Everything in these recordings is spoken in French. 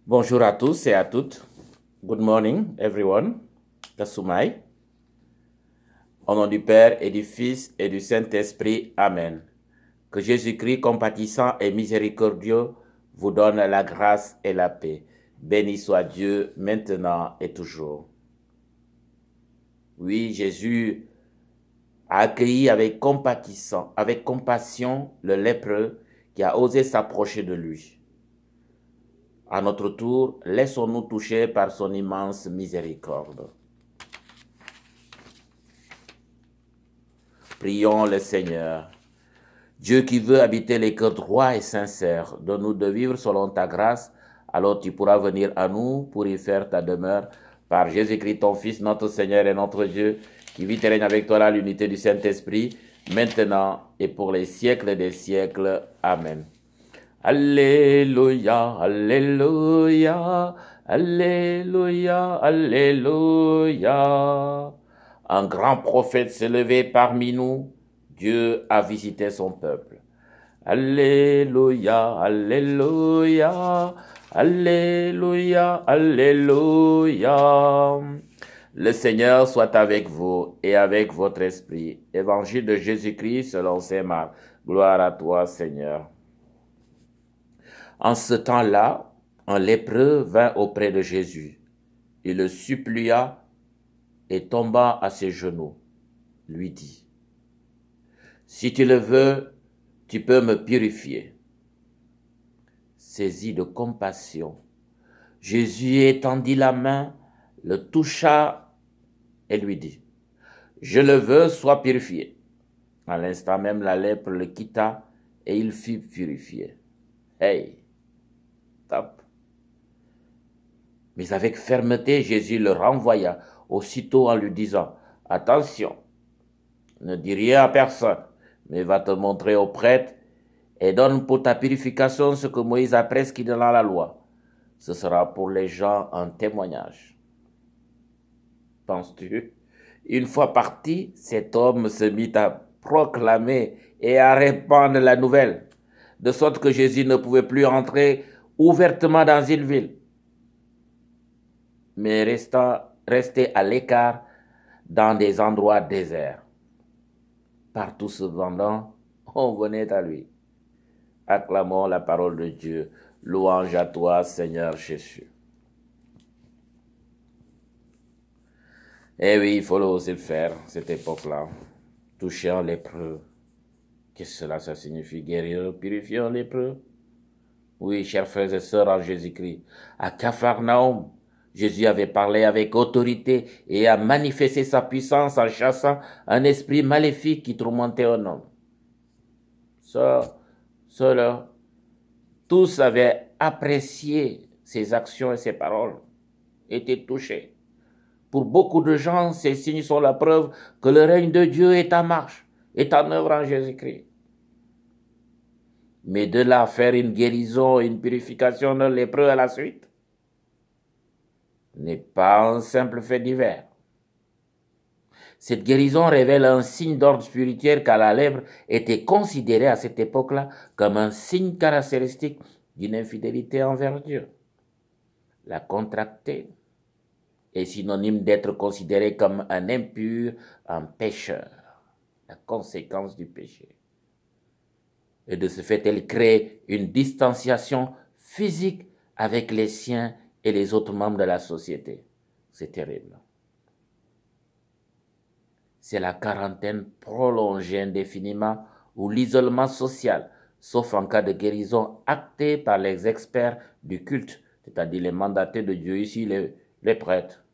Bonjour à tous et à toutes. Good morning, everyone. Tasumai. Au nom du Père et du Fils et du Saint-Esprit. Amen. Que Jésus-Christ, compatissant et miséricordieux, vous donne la grâce et la paix. Béni soit Dieu, maintenant et toujours. Oui, Jésus a accueilli avec compassion le lépreux qui a osé s'approcher de lui. À notre tour, laissons-nous toucher par son immense miséricorde. Prions le Seigneur. Dieu qui veut habiter les cœurs droits et sincères, donne-nous de vivre selon ta grâce, alors tu pourras venir à nous pour y faire ta demeure. Par Jésus-Christ, ton Fils, notre Seigneur et notre Dieu, qui vit et règne avec toi dans l'unité du Saint-Esprit, maintenant et pour les siècles des siècles. Amen. Alléluia, Alléluia, Alléluia, Alléluia. Un grand prophète s'est levé parmi nous. Dieu a visité son peuple. Alléluia, Alléluia, Alléluia, Alléluia. Le Seigneur soit avec vous et avec votre esprit. Évangile de Jésus-Christ selon saint Marc. Gloire à toi, Seigneur. En ce temps-là, un lépreux vint auprès de Jésus. Il le supplia et tomba à ses genoux, lui dit, « Si tu le veux, tu peux me purifier. » Saisi de compassion, Jésus étendit la main, le toucha et lui dit, « Je le veux, sois purifié. » À l'instant même, la lèpre le quitta et il fut purifié. Hey! Top. Mais avec fermeté, Jésus le renvoya aussitôt en lui disant, « Attention, ne dis rien à personne, mais va te montrer au prêtre et donne pour ta purification ce que Moïse a prescrit dans la loi. Ce sera pour les gens un témoignage. » Penses-tu? Une fois parti, cet homme se mit à proclamer et à répandre la nouvelle, de sorte que Jésus ne pouvait plus entrer ouvertement dans une ville, mais restait à l'écart dans des endroits déserts. Partout cependant, on venait à lui. Acclamons la parole de Dieu. Louange à toi, Seigneur Jésus. Eh oui, il faut aussi le faire, cette époque-là. Toucher un lépreux. Qu'est-ce que cela ça signifie? Guérir, purifier un lépreux? Oui, chers frères et sœurs en Jésus-Christ, à Capharnaüm, Jésus avait parlé avec autorité et a manifesté sa puissance en chassant un esprit maléfique qui tourmentait un homme. Ceux-là, tous avaient apprécié ses actions et ses paroles, étaient touchés. Pour beaucoup de gens, ces signes sont la preuve que le règne de Dieu est en marche, est en œuvre en Jésus-Christ. Mais de là faire une guérison, une purification d'un lépreux à la suite, n'est pas un simple fait divers. Cette guérison révèle un signe d'ordre spirituel car la lèpre était considérée à cette époque-là comme un signe caractéristique d'une infidélité envers Dieu. La contracter est synonyme d'être considéré comme un impur, un pécheur, la conséquence du péché. Et de ce fait, elle crée une distanciation physique avec les siens et les autres membres de la société. C'est terrible. C'est la quarantaine prolongée indéfiniment ou l'isolement social, sauf en cas de guérison actée par les experts du culte, c'est-à-dire les mandatés de Dieu, ici les prêtres.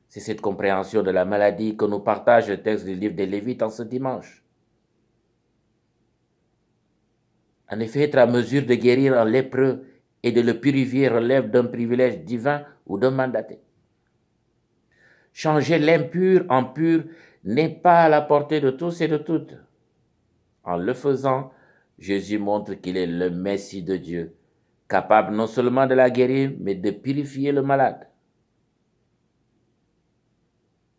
C'est cette compréhension de la maladie que nous partage le texte du livre des Lévites en ce dimanche. En effet, être à mesure de guérir un lépreux et de le purifier relève d'un privilège divin ou d'un mandaté. Changer l'impur en pur n'est pas à la portée de tous et de toutes. En le faisant, Jésus montre qu'il est le Messie de Dieu, capable non seulement de la guérir, mais de purifier le malade.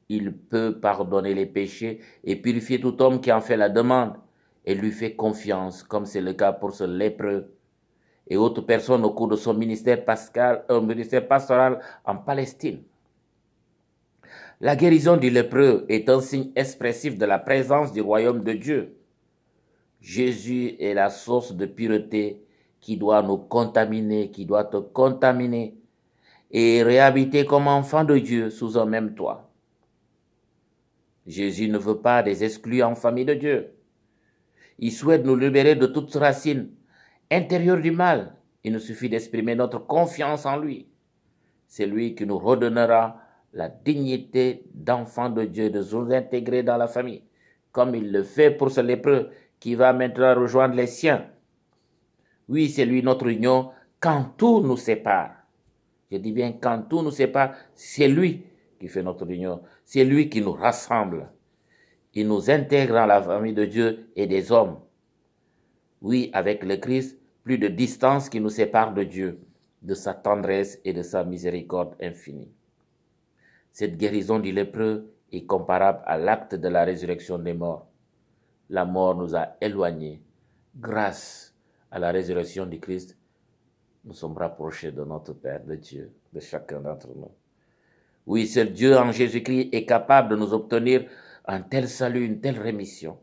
Il peut pardonner les péchés et purifier tout homme qui en fait la demande et lui fait confiance, comme c'est le cas pour ce lépreux. et autres personnes au cours de son ministère pastoral en Palestine. La guérison du lépreux est un signe expressif de la présence du royaume de Dieu. Jésus est la source de pureté qui doit nous contaminer, qui doit te contaminer et réhabiter comme enfant de Dieu sous un même toit. Jésus ne veut pas des exclus en famille de Dieu. Il souhaite nous libérer de toute racine intérieure du mal. Il nous suffit d'exprimer notre confiance en lui. C'est lui qui nous redonnera la dignité d'enfant de Dieu, de nous intégrer dans la famille, comme il le fait pour ce lépreux qui va maintenant rejoindre les siens. Oui, c'est lui notre union quand tout nous sépare. Je dis bien quand tout nous sépare, c'est lui qui fait notre union. C'est lui qui nous rassemble. Il nous intègre dans la famille de Dieu et des hommes. Oui, avec le Christ, plus de distance qui nous sépare de Dieu, de sa tendresse et de sa miséricorde infinie. Cette guérison du lépreux est comparable à l'acte de la résurrection des morts. La mort nous a éloignés. Grâce à la résurrection du Christ, nous sommes rapprochés de notre Père, de Dieu, de chacun d'entre nous. Oui, seul Dieu en Jésus-Christ est capable de nous obtenir un tel salut, une telle rémission.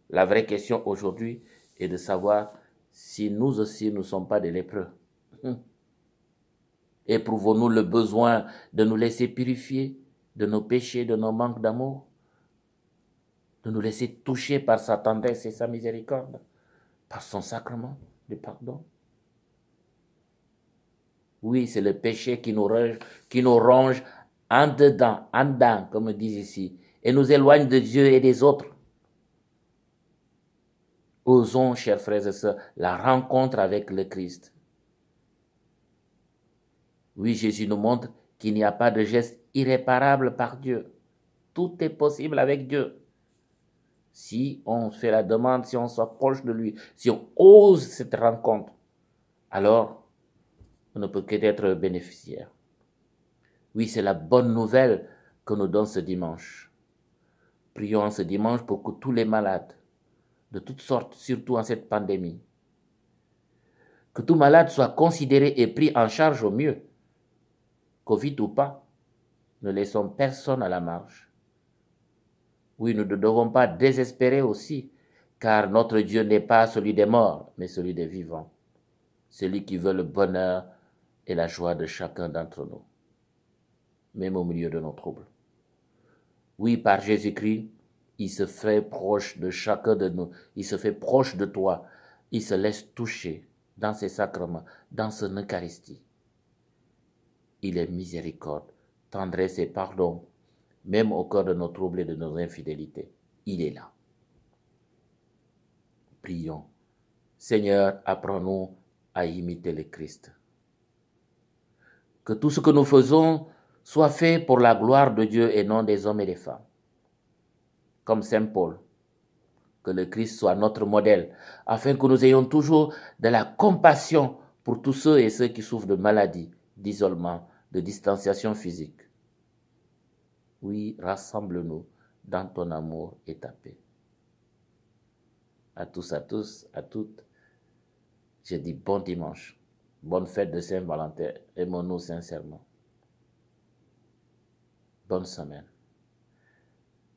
La vraie question aujourd'hui est de savoir si nous aussi ne sommes pas des lépreux. Éprouvons-nous le besoin de nous laisser purifier de nos péchés, de nos manques d'amour, de nous laisser toucher par sa tendresse et sa miséricorde, par son sacrement du pardon? Oui, c'est le péché qui nous ronge en dedans, comme ils disent ici, et nous éloigne de Dieu et des autres. Osons, chers frères et sœurs, la rencontre avec le Christ. Oui, Jésus nous montre qu'il n'y a pas de geste irréparable par Dieu. Tout est possible avec Dieu. Si on fait la demande, si on s'approche de lui, si on ose cette rencontre, alors on ne peut qu'être bénéficiaire. Oui, c'est la bonne nouvelle que nous donne ce dimanche. Prions ce dimanche pour que tous les malades, de toutes sortes, surtout en cette pandémie, que tout malade soit considéré et pris en charge au mieux. Covid ou pas, ne laissons personne à la marge. Oui, nous ne devons pas désespérer aussi, car notre Dieu n'est pas celui des morts, mais celui des vivants, celui qui veut le bonheur et la joie de chacun d'entre nous, même au milieu de nos troubles. Oui, par Jésus-Christ, il se fait proche de chacun de nous, il se fait proche de toi, il se laisse toucher dans ses sacrements, dans son Eucharistie. Il est miséricorde, tendresse et pardon, même au cœur de nos troubles et de nos infidélités. Il est là. Prions. Seigneur, apprends-nous à imiter le Christ. Que tout ce que nous faisons soit fait pour la gloire de Dieu et non des hommes et des femmes. Comme Saint Paul, que le Christ soit notre modèle, afin que nous ayons toujours de la compassion pour tous ceux et ceux qui souffrent de maladies, d'isolement, de distanciation physique. Oui, rassemble-nous dans ton amour et ta paix. À tous, à toutes, je dis bon dimanche, bonne fête de Saint-Valentin, aimons-nous sincèrement. Bonne semaine.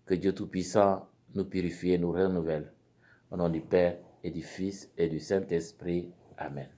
Que Dieu Tout-Puissant nous purifie et nous renouvelle. Au nom du Père et du Fils et du Saint-Esprit. Amen.